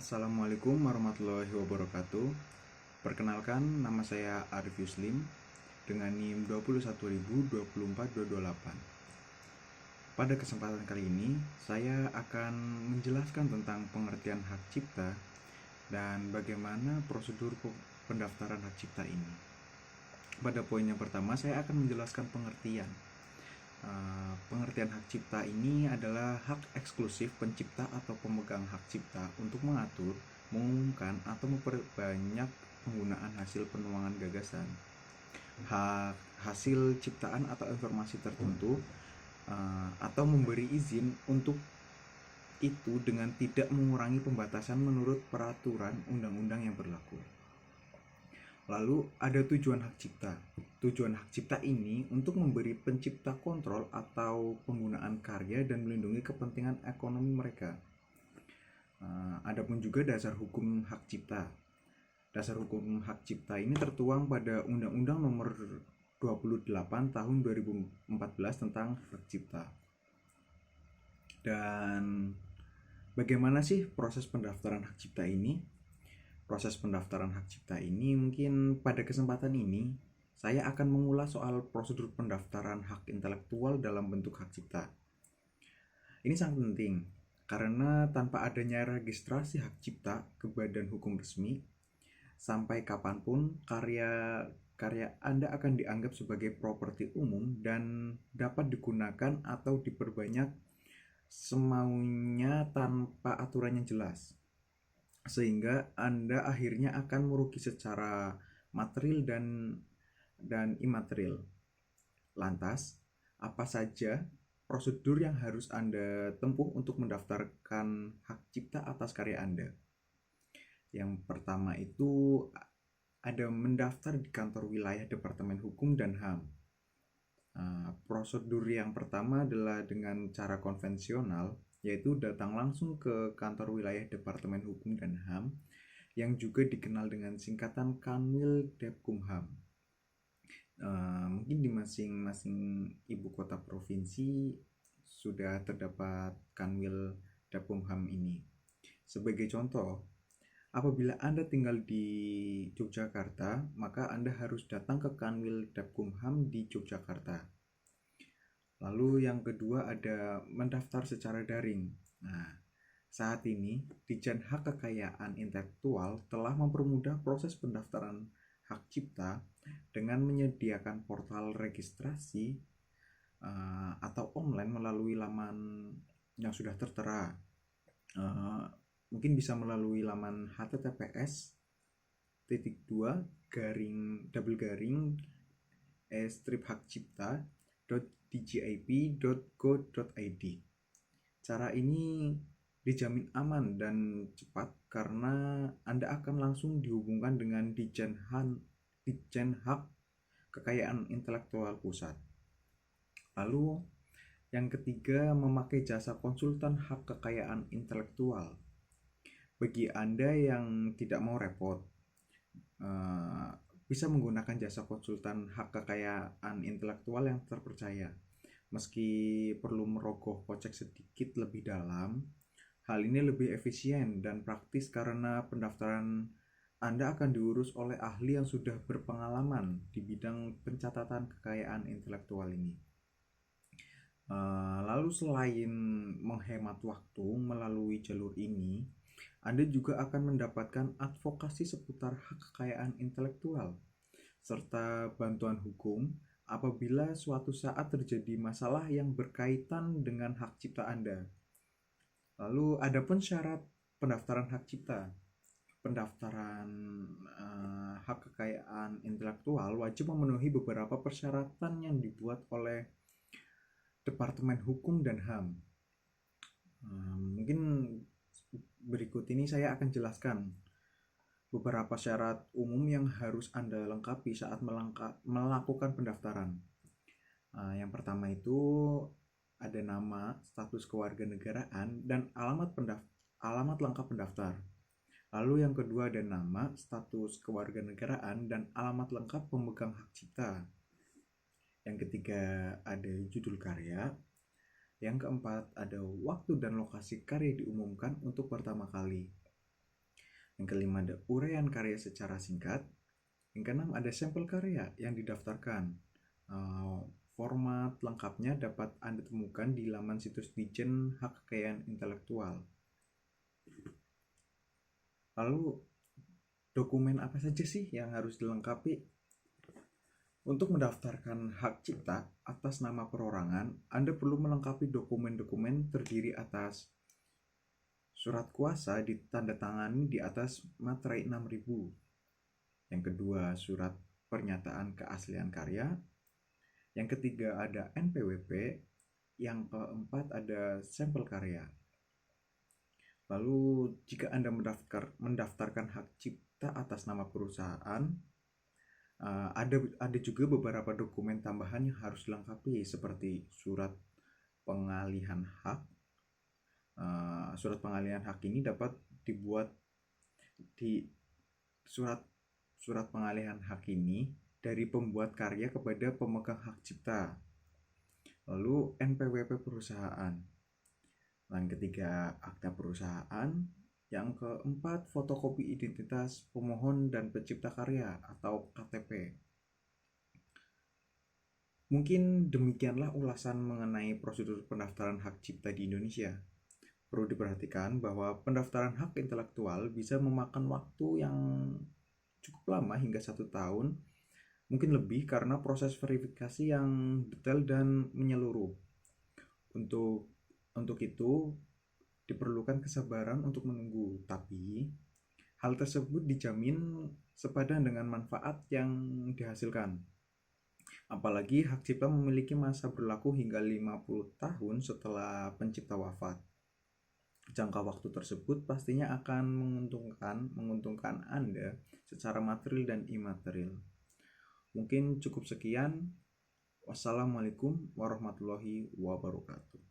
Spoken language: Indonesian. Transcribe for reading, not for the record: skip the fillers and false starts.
Assalamualaikum warahmatullahi wabarakatuh. Perkenalkan, nama saya Arif Yuslim dengan NIM 212124228. Pada kesempatan kali ini, saya akan menjelaskan tentang pengertian hak cipta dan bagaimana prosedur pendaftaran hak cipta ini. Pada poin yang pertama, saya akan menjelaskan pengertian. Pengertian hak cipta ini adalah hak eksklusif pencipta atau pemegang hak cipta untuk mengatur, mengumumkan, atau memperbanyak penggunaan hasil penuangan gagasan, hak hasil ciptaan atau informasi tertentu, atau memberi izin untuk itu dengan tidak mengurangi pembatasan menurut peraturan undang-undang yang berlaku. Lalu ada tujuan hak cipta. Tujuan hak cipta ini untuk memberi pencipta kontrol atau penggunaan karya dan melindungi kepentingan ekonomi mereka. Adapun juga dasar hukum hak cipta. Dasar hukum hak cipta ini tertuang pada Undang-Undang Nomor 28 Tahun 2014 tentang hak cipta. Dan bagaimana sih proses pendaftaran hak cipta ini? Proses pendaftaran hak cipta ini mungkin pada kesempatan ini saya akan mengulas soal prosedur pendaftaran hak intelektual dalam bentuk hak cipta. Ini sangat penting karena tanpa adanya registrasi hak cipta ke badan hukum resmi, sampai kapanpun karya Anda akan dianggap sebagai properti umum dan dapat digunakan atau diperbanyak semaunya tanpa aturan yang jelas, sehingga Anda akhirnya akan merugi secara material dan imaterial. Lantas, apa saja prosedur yang harus Anda tempuh untuk mendaftarkan hak cipta atas karya Anda? Yang pertama itu ada mendaftar di kantor wilayah Departemen Hukum dan HAM. Prosedur yang pertama adalah dengan cara konvensional, yaitu datang langsung ke kantor wilayah Departemen Hukum dan HAM yang juga dikenal dengan singkatan Kanwil Depkumham. Mungkin di masing-masing ibu kota provinsi sudah terdapat Kanwil Depkumham ini. Sebagai contoh, apabila Anda tinggal di Yogyakarta, maka Anda harus datang ke Kanwil Depkumham di Yogyakarta. Lalu yang kedua ada mendaftar secara daring. Nah, saat ini Ditjen Hak Kekayaan Intelektual telah mempermudah proses pendaftaran hak cipta dengan menyediakan portal registrasi atau online melalui laman yang sudah tertera. Mungkin bisa melalui laman https://hakcipta.djip.go.id. Cara ini dijamin aman dan cepat karena Anda akan langsung dihubungkan dengan Ditjen Hak Kekayaan Intelektual Pusat. Lalu yang ketiga, memakai jasa konsultan hak kekayaan intelektual. Bagi Anda yang tidak mau repot, bisa menggunakan jasa konsultan hak kekayaan intelektual yang terpercaya. Meski perlu merogoh kocek sedikit lebih dalam, hal ini lebih efisien dan praktis karena pendaftaran Anda akan diurus oleh ahli yang sudah berpengalaman di bidang pencatatan kekayaan intelektual ini. Lalu selain menghemat waktu melalui jalur ini, Anda juga akan mendapatkan advokasi seputar hak kekayaan intelektual serta bantuan hukum apabila suatu saat terjadi masalah yang berkaitan dengan hak cipta Anda. Lalu ada pun syarat pendaftaran hak cipta. Pendaftaran hak kekayaan intelektual wajib memenuhi beberapa persyaratan yang dibuat oleh Departemen Hukum dan HAM. Mungkin berikut ini saya akan jelaskan beberapa syarat umum yang harus Anda lengkapi saat melakukan pendaftaran. Yang pertama itu ada nama, status kewarganegaraan, dan alamat lengkap pendaftar. Lalu yang kedua ada nama, status kewarganegaraan, dan alamat lengkap pemegang hak cipta. Yang ketiga ada judul karya. Yang keempat ada waktu dan lokasi karya diumumkan untuk pertama kali. Yang kelima ada uraian karya secara singkat. Yang keenam ada sampel karya yang didaftarkan. Format lengkapnya dapat Anda temukan di laman situs Ditjen Hak Kekayaan Intelektual. Lalu, dokumen apa saja sih yang harus dilengkapi? Untuk mendaftarkan hak cipta atas nama perorangan, Anda perlu melengkapi dokumen-dokumen terdiri atas surat kuasa ditandatangani di atas materai 6000. Yang kedua, surat pernyataan keaslian karya. Yang ketiga ada NPWP. Yang keempat ada sampel karya. Lalu jika Anda mendaftarkan hak cipta atas nama perusahaan, ada juga beberapa dokumen tambahan yang harus dilengkapi seperti surat pengalihan hak. Surat pengalihan hak ini dapat dibuat di surat pengalihan hak ini dari pembuat karya kepada pemegang hak cipta. Lalu NPWP perusahaan. Yang ketiga akta perusahaan. Yang keempat fotokopi identitas pemohon dan pencipta karya atau KTP. Mungkin demikianlah ulasan mengenai prosedur pendaftaran hak cipta di Indonesia. Perlu diperhatikan bahwa pendaftaran hak intelektual bisa memakan waktu yang cukup lama hingga 1 tahun, mungkin lebih karena proses verifikasi yang detail dan menyeluruh. Untuk itu diperlukan kesabaran untuk menunggu, tapi hal tersebut dijamin sepadan dengan manfaat yang dihasilkan. Apalagi hak cipta memiliki masa berlaku hingga 50 tahun setelah pencipta wafat. Jangka waktu tersebut pastinya akan menguntungkan Anda secara material dan imaterial. Mungkin cukup sekian. Wassalamualaikum warahmatullahi wabarakatuh.